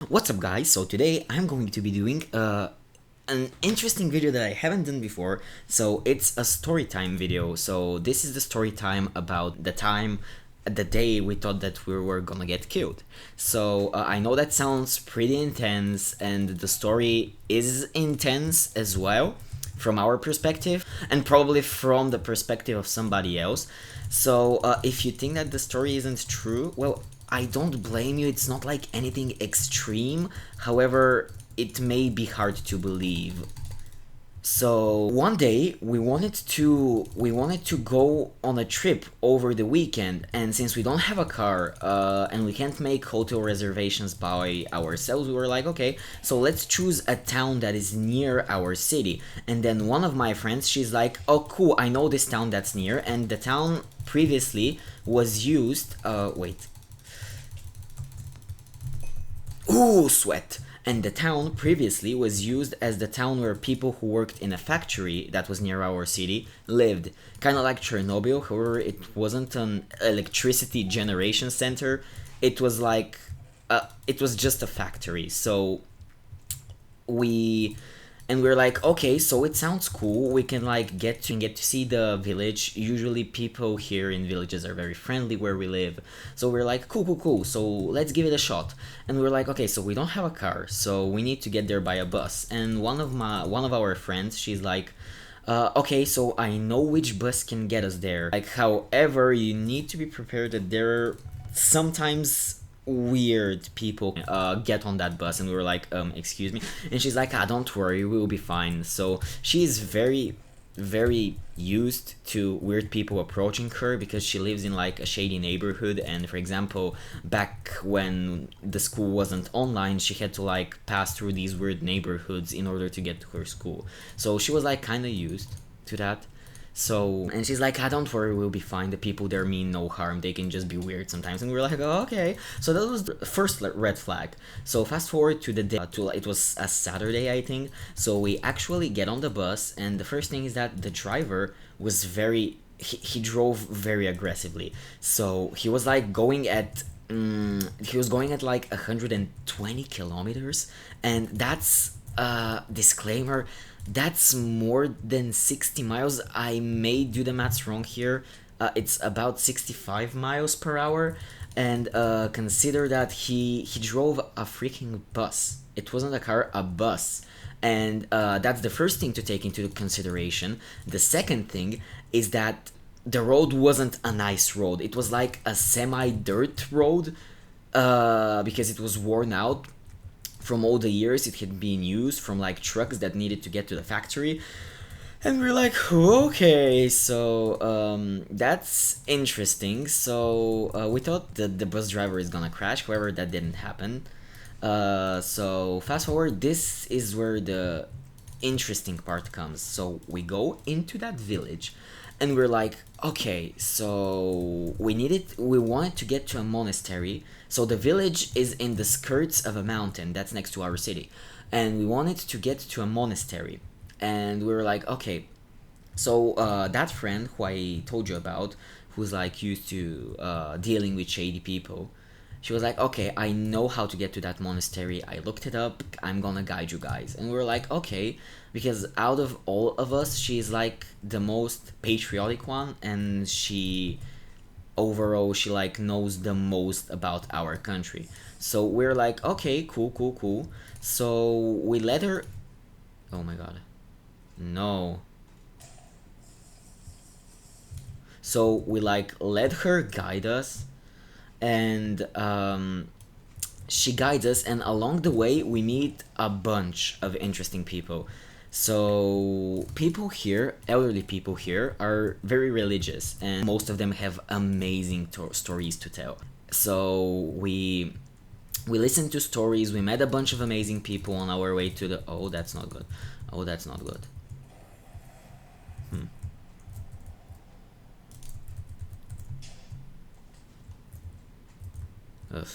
What's up guys, so today I'm going to be doing an interesting video that I haven't done before. So it's a story time video. So this is the story time about the day we thought that we were gonna get killed. So I know that sounds pretty intense, and the story is intense as well from our perspective and probably from the perspective of somebody else. So if you think that the story isn't true, well, I don't blame you. It's not like anything extreme. However, it may be hard to believe. So one day we wanted to go on a trip over the weekend, and since we don't have a car and we can't make hotel reservations by ourselves, we were like, okay, so let's choose a town that is near our city. And then one of my friends, she's like, oh cool, I know this town that's near, and the town previously was used. Wait. Ooh, sweat. And the town previously was used as the town where people who worked in a factory that was near our city lived. Kind of like Chernobyl, however, it wasn't an electricity generation center. It was like, it was just a factory. So we and we're like, okay, so it sounds cool, we can like get to see the village. Usually people here in villages are very friendly where we live, so we're like, cool, so let's give it a shot. And we're like, okay, so we don't have a car, so we need to get there by a bus. And one of our friends, she's like, okay, so I know which bus can get us there. Like, however, you need to be prepared that there are sometimes weird people get on that bus. And we were like, excuse me. And she's like, don't worry, we'll be fine. So she's very used to weird people approaching her because she lives in like a shady neighborhood. And for example, back when the school wasn't online, she had to like pass through these weird neighborhoods in order to get to her school. So she was like kind of used to that. So, and she's like, don't worry, we'll be fine. The people there mean no harm. They can just be weird sometimes. And we're like, oh, okay. So that was the first red flag. So fast forward to the day, it was a Saturday, I think. So we actually get on the bus, and the first thing is that the driver was he drove very aggressively. So he was like going at he was going at like 120 kilometers, and that's disclaimer, that's more than 60 miles. I may do the maths wrong here. It's about 65 miles per hour. And consider that he drove a freaking bus. It wasn't a car, a bus. And that's the first thing to take into consideration. The second thing is that the road wasn't a nice road. It was like a semi-dirt road because it was worn out from all the years it had been used, from like trucks that needed to get to the factory. And we're like, okay, so that's interesting. So we thought that the bus driver is gonna crash, however that didn't happen. So fast forward, this is where the interesting part comes. So we go into that village, and we're like, okay, so we wanted to get to a monastery. So the village is in the skirts of a mountain that's next to our city, and we wanted to get to a monastery. And we were like, okay, so that friend who I told you about, who's like used to dealing with shady people, she was like, okay, I know how to get to that monastery. I looked it up. I'm gonna guide you guys. And we were like, okay, because out of all of us, she's like the most patriotic one, and overall she like knows the most about our country. So we're like, okay, cool. So we let her. Oh my god, no. So we like let her guide us, and she guides us, and along the way we meet a bunch of interesting people. So people here, elderly people here, are very religious, and most of them have amazing stories to tell. So we listened to stories. We met a bunch of amazing people on our way to the. Oh, that's not good. Oh, that's not good. Ugh.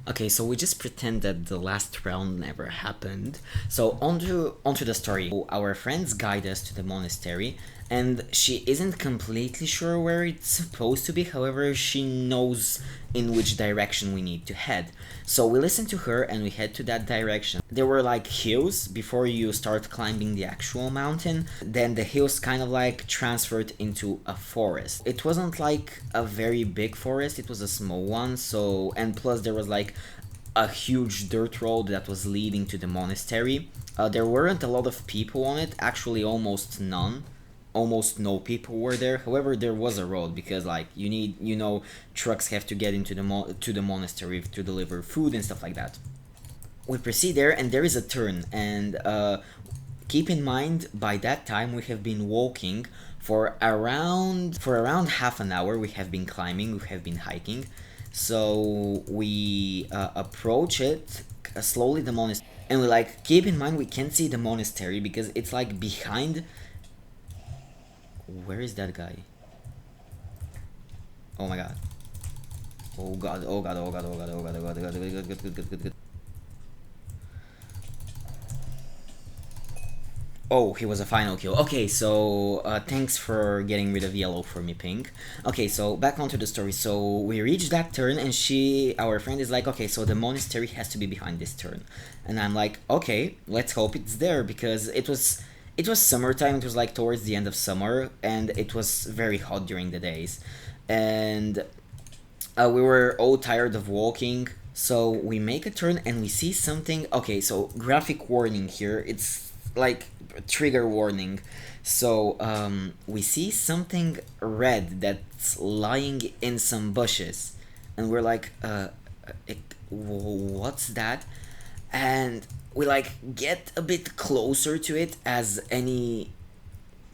Okay, so we just pretend that the last round never happened. So onto the story. Our friends guide us to the monastery, and she isn't completely sure where it's supposed to be. However, she knows in which direction we need to head. So we listen to her and we head to that direction. There were like hills before you start climbing the actual mountain. Then the hills kind of like transferred into a forest. It wasn't like a very big forest, it was a small one. So, and plus there was like a huge dirt road that was leading to the monastery. There weren't a lot of people on it, actually almost none. Almost no people were there. However, there was a road because like you need, trucks have to get into the monastery to deliver food and stuff like that. We proceed there and there is a turn, and keep in mind by that time we have been walking for around half an hour. We have been climbing, we have been hiking. So we approach it slowly, the monastery, and we like keep in mind we can't see the monastery because it's like behind. Where is that guy? Oh my god. Oh god, oh god, oh god, oh god, oh god, oh god, oh god, good. Oh, he was a final kill. Okay, so thanks for getting rid of yellow for me, pink. Okay, so back onto the story. So we reached that turn and our friend is like, okay, so the monastery has to be behind this turn. And I'm like, okay, let's hope it's there because it was summertime. It was like towards the end of summer, and it was very hot during the days, and we were all tired of walking. So we make a turn and we see something. Okay, so graphic warning here. It's like trigger warning. So we see something red that's lying in some bushes, and we're like, what's that? And we like get a bit closer to it, as any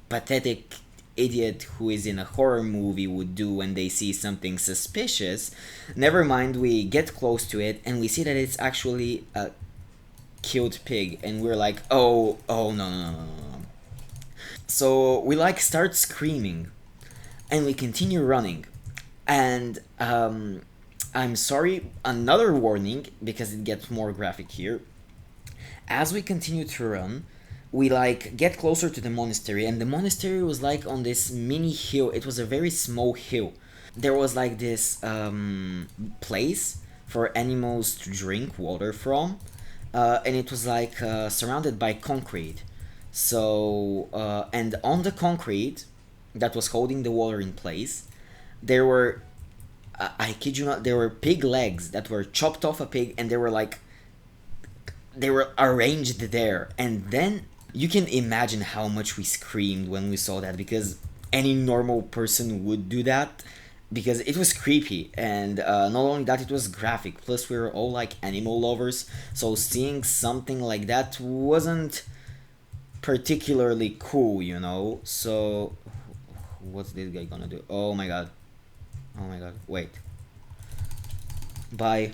pathetic idiot who is in a horror movie would do when they see something suspicious. Never mind, we get close to it and we see that it's actually a killed pig, and we're like, oh no. So we like start screaming and we continue running, and I'm sorry, another warning because it gets more graphic here. As we continue to run, we like get closer to the monastery, and the monastery was like on this mini hill. It was a very small hill. There was like this place for animals to drink water from, and it was like surrounded by concrete. So and on the concrete that was holding the water in place, there were I kid you not, there were pig legs that were chopped off a pig, and they were arranged there. And then you can imagine how much we screamed when we saw that, because any normal person would do that, because it was creepy. And not only that, it was graphic, plus we were all like animal lovers, so seeing something like that wasn't particularly cool. So what's this guy gonna do? Oh my god, wait, bye.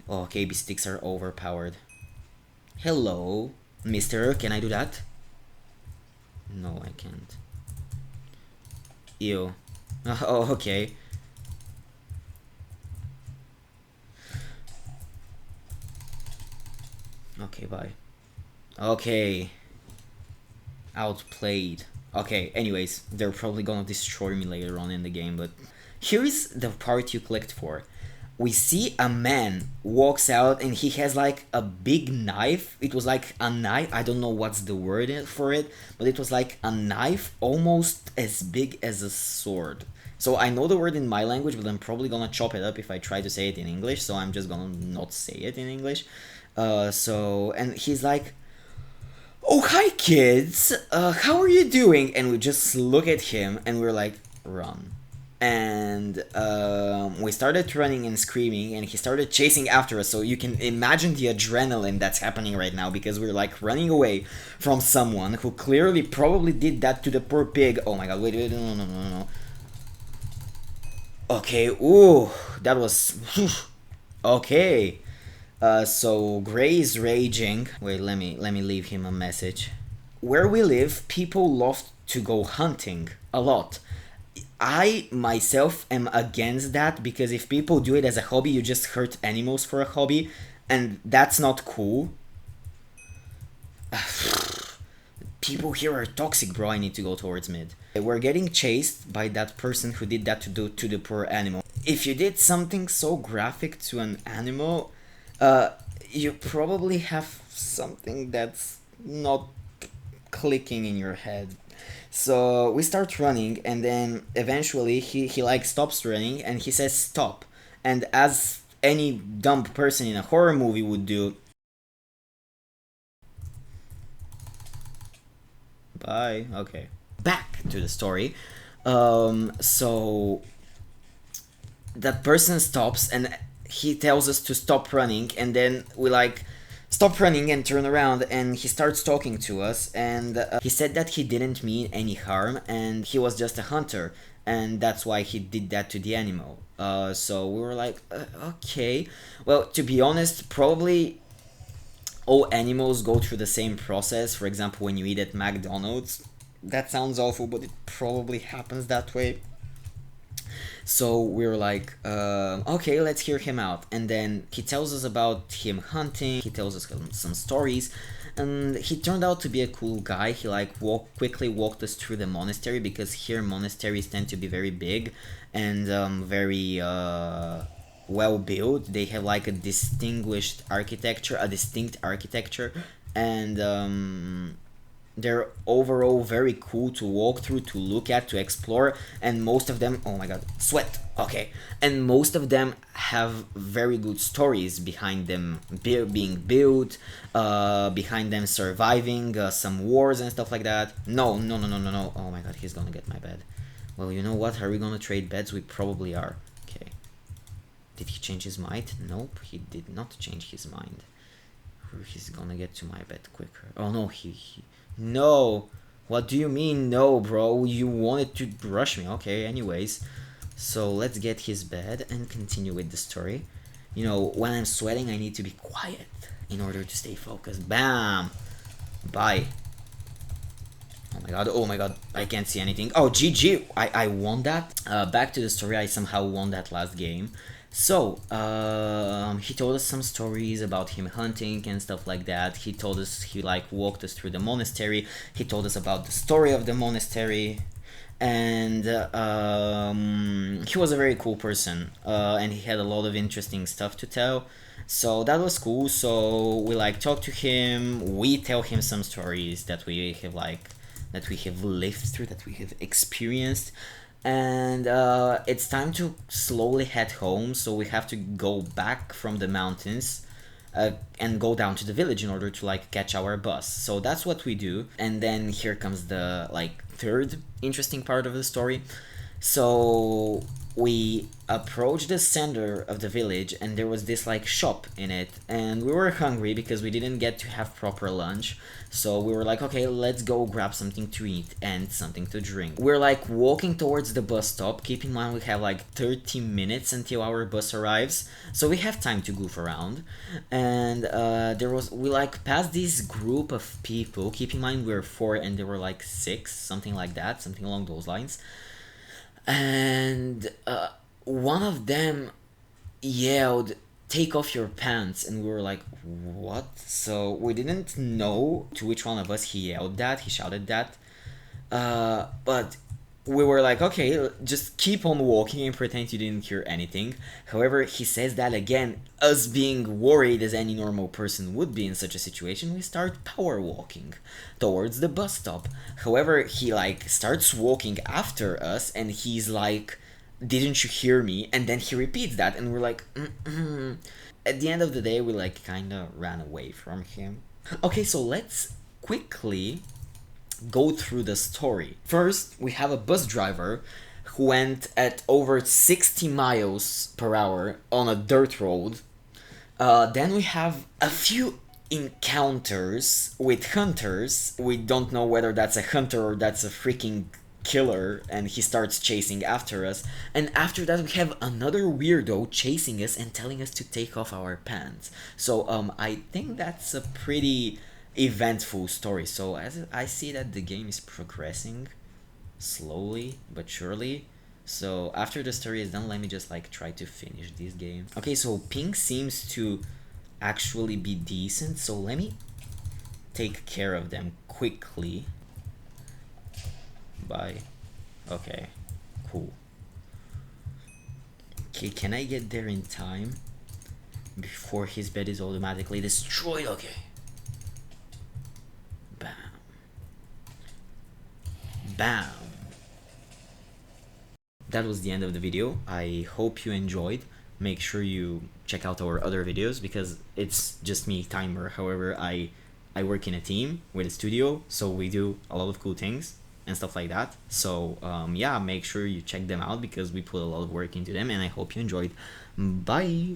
Oh, KB sticks are overpowered. Hello, mister, can I do that? No, I can't. Ew. Oh, okay. Okay, bye. Okay. Outplayed. Okay, anyways, they're probably gonna destroy me later on in the game, but here is the part you clicked for. We see a man walks out and he has like a big knife. It was like a knife, I don't know what's the word for it, but it was like a knife almost as big as a sword. So I know the word in my language, but I'm probably gonna chop it up if I try to say it in English, so I'm just gonna not say it in English. And he's like, oh, hi kids, how are you doing? And we just look at him and we're like, run. And we started running and screaming, and he started chasing after us. So you can imagine the adrenaline that's happening right now, because we're like running away from someone who clearly probably did that to the poor pig. Oh my god, wait, no. Okay, ooh, that was... okay. So Gray is raging. Wait, let me leave him a message. Where we live, people love to go hunting a lot. I myself am against that, because if people do it as a hobby, you just hurt animals for a hobby, and that's not cool. people here are toxic, bro. I need to go towards mid. We're getting chased by that person who did that to the poor animal. If you did something so graphic to an animal, you probably have something that's not clicking in your head. So we start running, and then eventually he like stops running and he says stop. And as any dumb person in a horror movie would do, bye. Okay. Back to the story. So that person stops and he tells us to stop running, and then we like stop running and turn around, and he starts talking to us, and he said that he didn't mean any harm and he was just a hunter, and that's why he did that to the animal. So we were like, okay. Well, to be honest, probably all animals go through the same process. For example, when you eat at McDonald's, that sounds awful, but it probably happens that way. So we were like, okay, let's hear him out. And then he tells us about him hunting, he tells us some stories, and he turned out to be a cool guy. He like quickly walked us through the monastery, because here monasteries tend to be very big and very well built. They have like a distinct architecture, and they're overall very cool to walk through, to look at, to explore, and most of them, oh my god, sweat, okay, and most of them have very good stories behind them being built, behind them surviving some wars and stuff like that. No, no, no, no, no, no, oh my god, he's gonna get my bed. Well, you know what, are we gonna trade beds? We probably are. Okay, did he change his mind? Nope, he did not change his mind. He's gonna get to my bed quicker. Oh no, he no. What do you mean no, bro? You wanted to rush me. Okay, anyways. So let's get his bed and continue with the story. You know, when I'm sweating, I need to be quiet in order to stay focused. Bam! Bye. Oh my god, I can't see anything. Oh, GG! I won that. Back to the story, I somehow won that last game. So, he told us some stories about him hunting and stuff like that. He told us, he like walked us through the monastery. He told us about the story of the monastery. And he was a very cool person. And he had a lot of interesting stuff to tell. So that was cool. So we like talk to him. We tell him some stories that we have lived through, that we have experienced. And it's time to slowly head home, so we have to go back from the mountains and go down to the village in order to like catch our bus. So that's what we do. And then here comes the like third interesting part of the story. So we approached the center of the village, and there was this like shop in it, and we were hungry because we didn't get to have proper lunch. So we were like, okay, let's go grab something to eat and something to drink. We're like walking towards the bus stop. Keep in mind we have like 30 minutes until our bus arrives, so we have time to goof around. And we like passed this group of people. Keep in mind we're 4 and there were like 6, something like that, something along those lines. And one of them yelled, "Take off your pants," and we were like, what? So we didn't know to which one of us he shouted that, but we were like, okay, just keep on walking and pretend you didn't hear anything. However, he says that again. Us being worried as any normal person would be in such a situation, we start power walking towards the bus stop. However, he like starts walking after us, and he's like, "Didn't you hear me?" And then he repeats that, and we're like, mm-mm. At the end of the day, we like kind of ran away from him. Okay, so let's quickly go through the story. First, we have a bus driver who went at over 60 miles per hour on a dirt road. Then we have a few encounters with hunters. We don't know whether that's a hunter or that's a freaking killer, and he starts chasing after us. And after that, we have another weirdo chasing us and telling us to take off our pants. So I think that's a pretty eventful story. So as I see that the game is progressing slowly but surely. So after the story is done, let me just like try to finish this game. Okay, so ping seems to actually be decent, so let me take care of them quickly by... Okay, cool. Okay, can I get there in time before his bed is automatically destroyed? Okay. Bam. Bam. That was the end of the video. I hope you enjoyed. Make sure you check out our other videos because it's just me, Timer. However, I work in a team with a studio, so we do a lot of cool things and stuff like that. So yeah, make sure you check them out because we put a lot of work into them, and I hope you enjoyed. Bye.